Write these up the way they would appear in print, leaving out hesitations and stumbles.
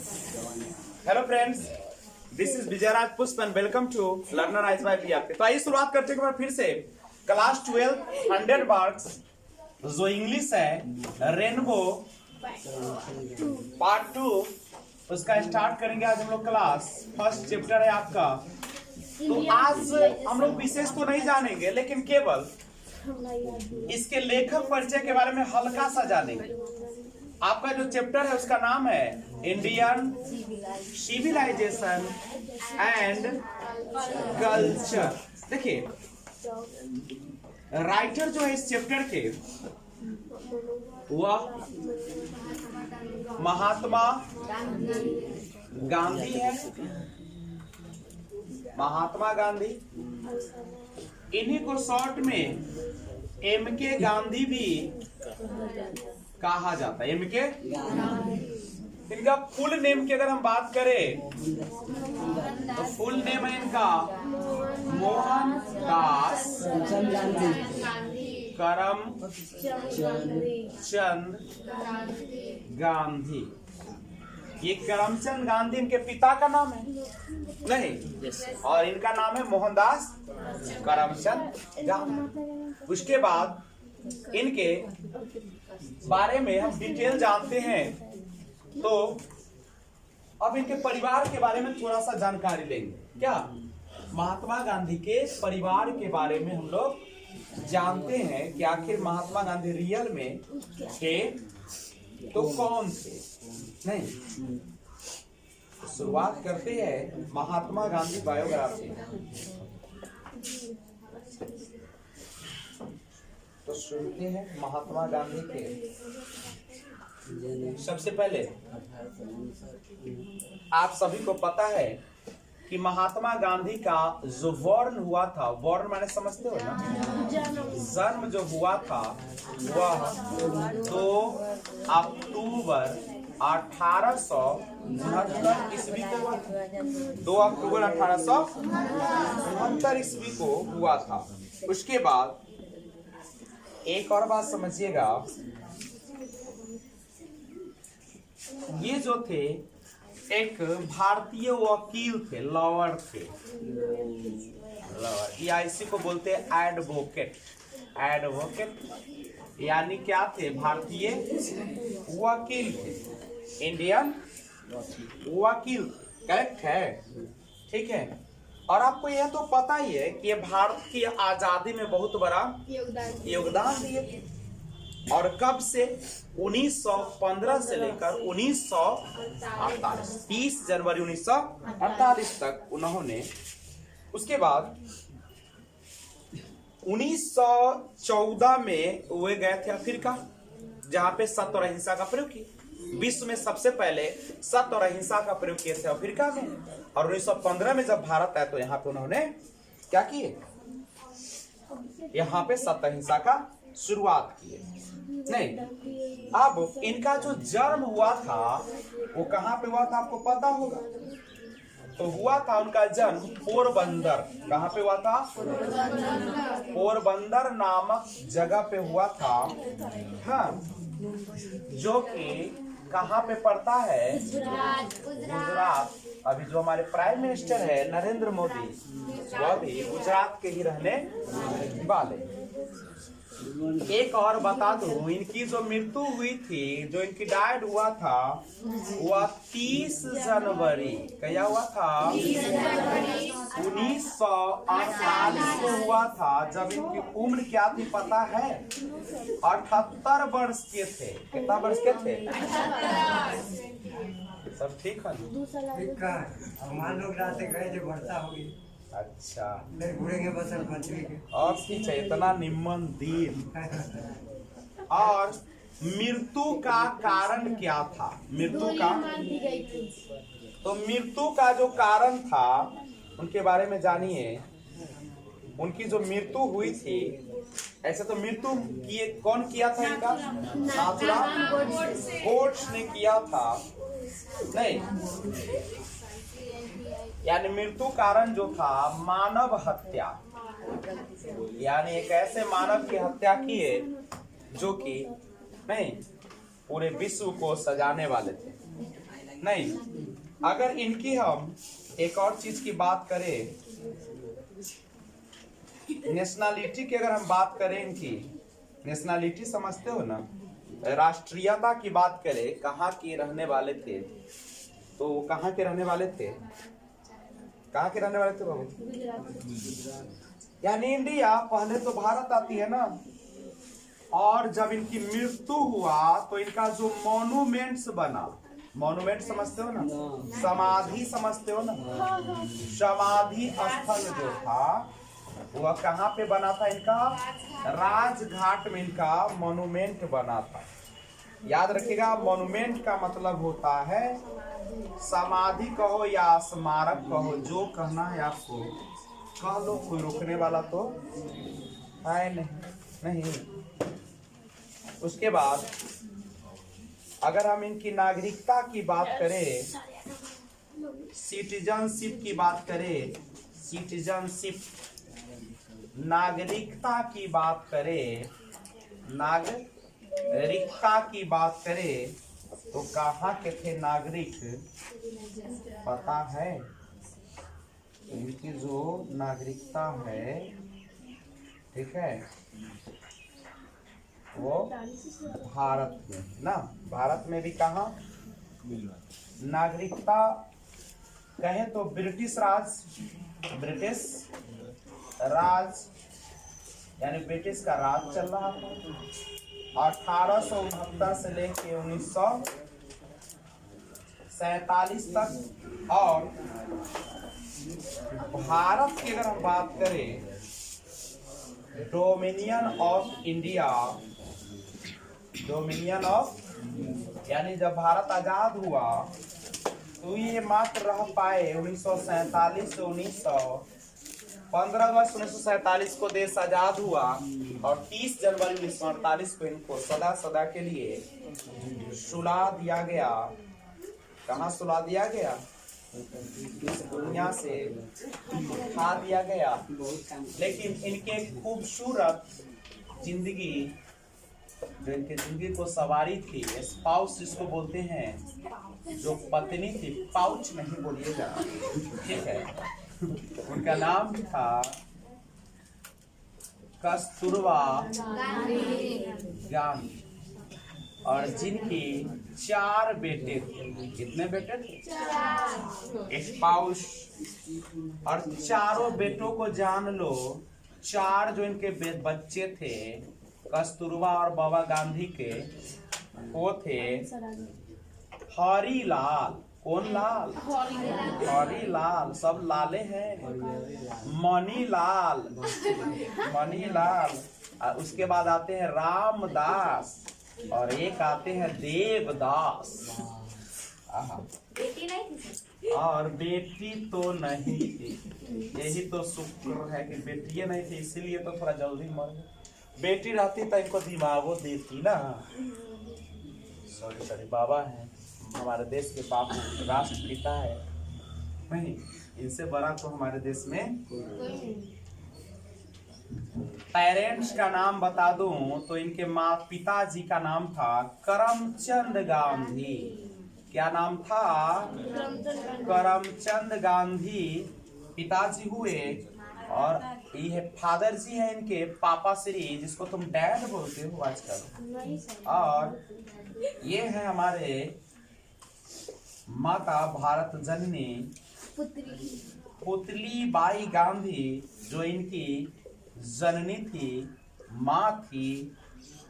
Hello friends, this is Vijayraj Pushp and welcome to Learner Eyes by PRK. तो आइए शुरुआत करते हैं फिर से क्लास 12 100 मार्क्स जो इंग्लिश है रेनबो पार्ट 2 उसका स्टार्ट करेंगे। आज हम लोग क्लास फर्स्ट चैप्टर है आपका। तो आज हम लोग विशेष तो नहीं जानेंगे, लेकिन केवल इसके लेखक परिचय के बारे में हल्का सा जानेंगे। आपका जो चैप्टर है उसका नाम है इंडियन सिविलाइजेशन एंड कल्चर। देखिए, राइटर जो है इस चैप्टर के वह महात्मा गांधी है। महात्मा गांधी, इन्हीं को शॉर्ट में एमके गांधी भी कहा जाता है। एमके, इनका फुल नेम की अगर हम बात करें तो फुल नेम है इनका मोहनदास करमचंद गांधी। ये करमचंद गांधी इनके पिता का नाम है नहीं, और इनका नाम है मोहनदास करमचंद गांधी। उसके बाद इनके बारे में हम डिटेल जानते हैं। तो अब इनके परिवार के बारे में थोड़ा सा जानकारी लेंगे। क्या महात्मा गांधी के परिवार के बारे में हम लोग जानते हैं कि आखिर महात्मा गांधी रियल में थे तो कौन थे नहीं। तो शुरुआत करते हैं महात्मा गांधी बायोग्राफी। तो सुनते हैं महात्मा गांधी के। सबसे पहले आप सभी को पता है कि महात्मा गांधी का जो वर्ण हुआ था, वर्ण माने समझते हो ना, जन्म जो हुआ था वह 2 अक्टूबर 1869 ईस्वी को हुआ था। 2 अक्टूबर 1869 ईस्वी को हुआ था। उसके बाद एक और बात समझिएगा, ये जो थे एक भारतीय वकील थे, लॉयर थे। या इसी को बोलते हैं एडवोकेट। एडवोकेट यानी क्या थे? भारतीय वकील थे, इंडियन वकील। करेक्ट है, ठीक है। और आपको यह तो पता ही है कि ये भारत की आजादी में बहुत बड़ा योगदान दिए। और कब से? 1915 से लेकर 1948, 30 जनवरी 1948 तक उन्होंने। उसके बाद 1914 में वे गए थे अफ्रीका, जहां पे सत्य और अहिंसा का प्रयोग किया। विश्व में सबसे पहले सत्य और अहिंसा का प्रयोग किए थे अफ्रीका में। और 1915 में जब भारत आए तो यहाँ पे उन्होंने क्या किए? यहाँ पे सत्य अहिंसा का शुरुआत किए नहीं। अब इनका जो जन्म हुआ था वो कहाँ पे हुआ था आपको पता होगा। तो हुआ था उनका जन्म पोरबंदर। कहाँ पे हुआ था? पोरबंदर नामक जगह पे हुआ था। हाँ, जो कि कहाँ पे पड़ता है? गुजरात। अभी जो हमारे प्राइम मिनिस्टर है नरेंद्र मोदी, वह भी गुजरात के ही रहने वाले। एक और बता दूं, इनकी जो मृत्यु हुई थी, जो इनकी डाइड हुआ था, वह 30 जनवरी क्या हुआ था? 1948 को हुआ था। जब इनकी उम्र क्या थी पता है? 78 वर्ष के थे। कितना वर्ष के थे? सब ठीक है? हमारे लोग रात गए जो वर्षा होगी। अच्छा, घूरेंगे बसंत पंचमी के। और पीछे इतना निम्न दिन। और मृत्यु का कारण क्या था? मृत्यु का, तो मृत्यु का जो कारण था उनके बारे में जानिए। उनकी जो मृत्यु हुई थी, ऐसे तो मृत्यु किए कौन किया था? इनका नाथूराम गोड्स ने किया था नहीं। यानी मृत्यु कारण जो था मानव हत्या, यानी एक ऐसे मानव की हत्या किए जो कि नहीं पूरे विश्व को सजाने वाले थे। नहीं, अगर इनकी हम एक और चीज की बात करें, नेशनलिटी की अगर हम बात करें, इनकी नेशनलिटी समझते हो ना, राष्ट्रीयता की बात करें, कहाँ के रहने वाले थे, तो कहाँ के रहने वाले थे, कहाँ के रहने वाले थे बाबू? यानी इंडिया, पहले तो भारत आती है ना, और जब इनकी मृत्यु हुआ तो इनका जो मॉन्यूमेंट्स बना, मॉन्यूमेंट समझते हो ना, समाधि समझते हो ना, समाधि स्थल जो था वह कहाँ पे बना था इनका? राजघाट में इनका मॉन्यूमेंट बना था। याद रखिएगा, मॉन्यूमेंट का मतलब होता है समाधि कहो या स्मारक कहो, जो कहना है आपको कह लो, कोई रोकने वाला तो है नहीं। उसके बाद अगर हम इनकी नागरिकता की बात करें, सिटीजनशिप की बात करें, सिटीजनशिप, नागरिकता की बात करें, नागरिकता की बात करें, तो कहाँ के थे नागरिक पता है? इनकी जो नागरिकता है, ठीक है, वो भारत में ना, भारत में भी कहाँ नागरिकता कहें तो ब्रिटिश राज, ब्रिटिश राज यानी ब्रिटिश का राज चल रहा था 1869 से लेके 1947 तक। और भारत की अगर हम बात करें, dominion of India, dominion of, यानी जब भारत आजाद हुआ तो ये मात्र रह पाए 1947 से 15 अगस्त 1947 को देश आजाद हुआ, और 30 जनवरी 1948 को इनको सदा सदा के लिए सुला दिया गया। कहाँ सुला दिया गया? इस दुनिया से उठा दिया गया। लेकिन इनके खूबसूरत जिंदगी, जो इनके जिंदगी को सवारी थी, स्पाउस जिसको बोलते हैं, जो पत्नी थी, पाउच नहीं बोलिएगा, ठीक है, उनका नाम था कस्तूरबा गांधी, और जिनकी 4 बेटे थे। कितने बेटे थे? स्पाउस। और चारों बेटों को जान लो, 4 जो इनके बच्चे थे कस्तूरबा और बाबा गांधी के, वो थे हरिलाल। कौन लाल? हरिलाल, सब लाले हैं। मणिलाल, मणिलाल, उसके बाद आते हैं रामदास, और एक आते हैं देवदास। बेटी नहीं थी, और बेटी तो नहीं थी। यही तो शुक्र है कि बेटियां नहीं थी, इसीलिए तो थोड़ा जल्दी मर गए। बेटी रहती तो इनको दिमागो देती ना। सॉरी, बाबा है, हमारे देश के बापू, राष्ट्रपिता है, नहीं, इनसे बड़ा तो हमारे देश में। पेरेंट्स का नाम बता दूं तो इनके माँ पिताजी का नाम था करमचंद गांधी। क्या नाम था? करमचंद गांधी पिताजी हुए। और ये फादर जी है इनके, पापा श्री, जिसको तुम डैड बोलते हो आजकल। और ये है हमारे माता भारत जननी पुतली बाई गांधी, जो इनकी जननी थी, माँ थी,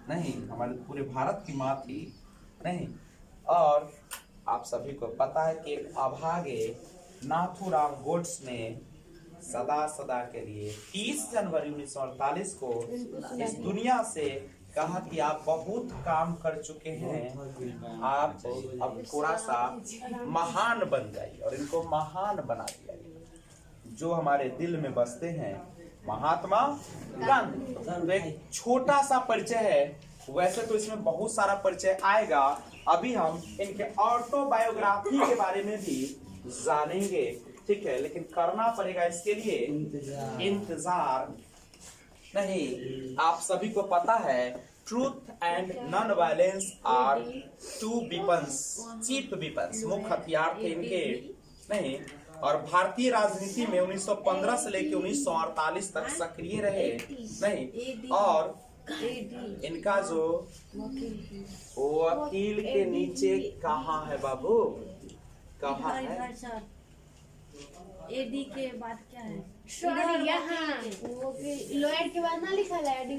नहीं, हमारे पूरे भारत की माँ थी, नहीं। और आप सभी को पता है कि अभागे नाथूराम गोड्स ने सदा सदा के लिए 30 जनवरी 1948 को इस दुनिया से कहा कि आप बहुत काम कर चुके हैं, आप अब थोड़ा सा महान बन जाइए, और इनको महान बना दिया गया। जो हमारे दिल में बसते हैं महात्मा गांधी। तो एक छोटा सा परिचय है, वैसे तो इसमें बहुत सारा परिचय आएगा। अभी हम इनके ऑटोबायोग्राफी के बारे में भी जानेंगे, ठीक है, लेकिन करना पड़ेगा इसके लिए इंतजार। नहीं, आप सभी को पता है truth and non violence are two weapons, cheap weapons, मुख्य हथियार थे इनके। नहीं, और भारतीय राजनीति में 1915 से लेकर 1948 तक सक्रिय रहे। नहीं, और इनका जो वकील के नीचे कहाँ है बाबू, कहाँ है? एडी के बाद क्या है? सॉरी, यहाँ लॉयर के बाद ना लिखा है एडी।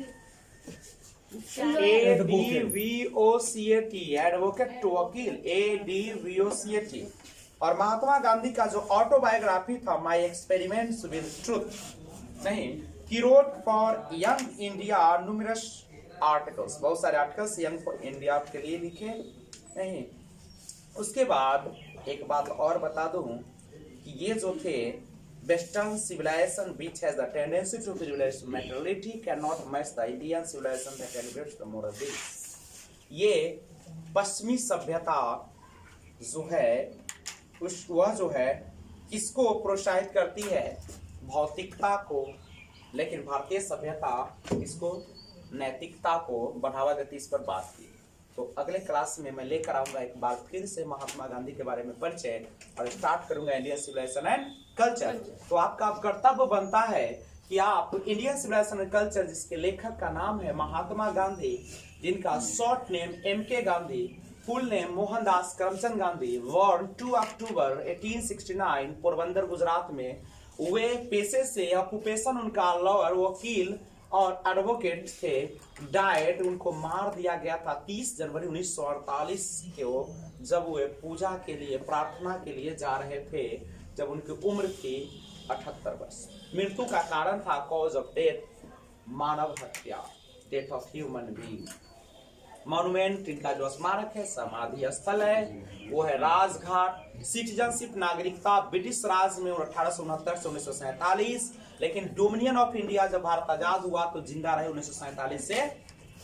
ADVOCAT, एडवोकेट वकील, ADVOCAT। और महात्मा गांधी का जो ऑटोबायोग्राफी था, माई एक्सपेरिमेंट्स विद ट्रूथ, नहीं, he wrote for young India numerous articles, बहुत सारे आर्टिकल्स यंग फॉर इंडिया के लिए लिखे। नहीं, उसके बाद एक बात और बता दूं कि ये जो थे western civilisation which has the tendency to privilege materiality cannot match the Indian civilization that elevates the moral base। ये पश्चिमी सभ्यता जो है वह जो है किसको प्रोत्साहित करती है? भौतिकता को, लेकिन भारतीय सभ्यता इसको नैतिकता को बढ़ावा देती। इस पर बात की तो अगले क्लास में मैं लेकर आऊंगा एक बार फिर से महात्मा गांधी के बारे में परिचय, और स्टार्ट करूंगा इंडियन सिविलाइजेशन एंड कल्चर। तो आपका कर्तव्य बनता है कि आप इंडियन सिविलाइजेशन एंड कल्चर, जिसके लेखक का नाम है महात्मा गांधी, जिनका short name MK Gandhi, full name Mohandas Karamchand Gandhi, born 2 अक्टूबर 1869 पोरबंदर गुजरात में। वे पेशे से, ऑक्यूपेशन उनका लॉयर, वकील और एडवोकेट थे। डाइट, उनको मार दिया गया था 30 जनवरी 1948 को, जब वे पूजा के लिए, प्रार्थना के लिए जा रहे थे, जब उनकी उम्र थी 78 वर्ष। मृत्यु का कारण था कॉज ऑफ डेथ, मानव हत्या, death of human being. Monument, इनका जो स्मारक है, समाधि स्थल है, वो है राजघाट। सिटीजनशिप, नागरिकता, ब्रिटिश राज में 1869 से 1947, लेकिन डोमिनियन ऑफ इंडिया जब भारत आजाद हुआ तो जिंदा रहे 1947 से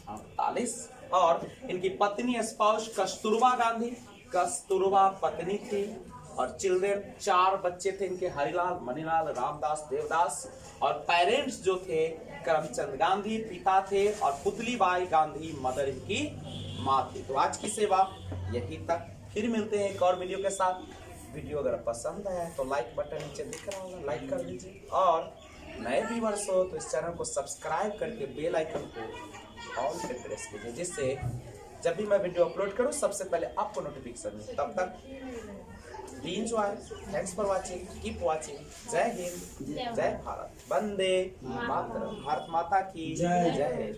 48। और इनकी पत्नी स्पाउस कस्तूरबा गांधी, कस्तूरबा पत्नी थी, और चिल्ड्रेन 4 बच्चे थे इनके, हरिलाल, मणिलाल, रामदास, देवदास। और पेरेंट्स जो थे करमचंद गांधी पिता थे, और पुतलीबाई गांधी मदर इनकी माँ थी। तो आज की सेवा यही तक, फिर मिलते हैं एक और वीडियो के साथ। वीडियो अगर पसंद आया तो लाइक बटन नीचे दिख रहा होगा, लाइक कर दीजिए, और नए व्यूअर्स हो तो इस चैनल को सब्सक्राइब करके बेल आइकन को ऑल पे प्रेस कीजिए, जिससे जब भी मैं वीडियो अपलोड करूं सबसे पहले आपको नोटिफिकेशन मिले। तब तक B enjoy, thanks for watching, keep watching. जय हिंद, जय भारत, वंदे मातरम, भारत माता की जय।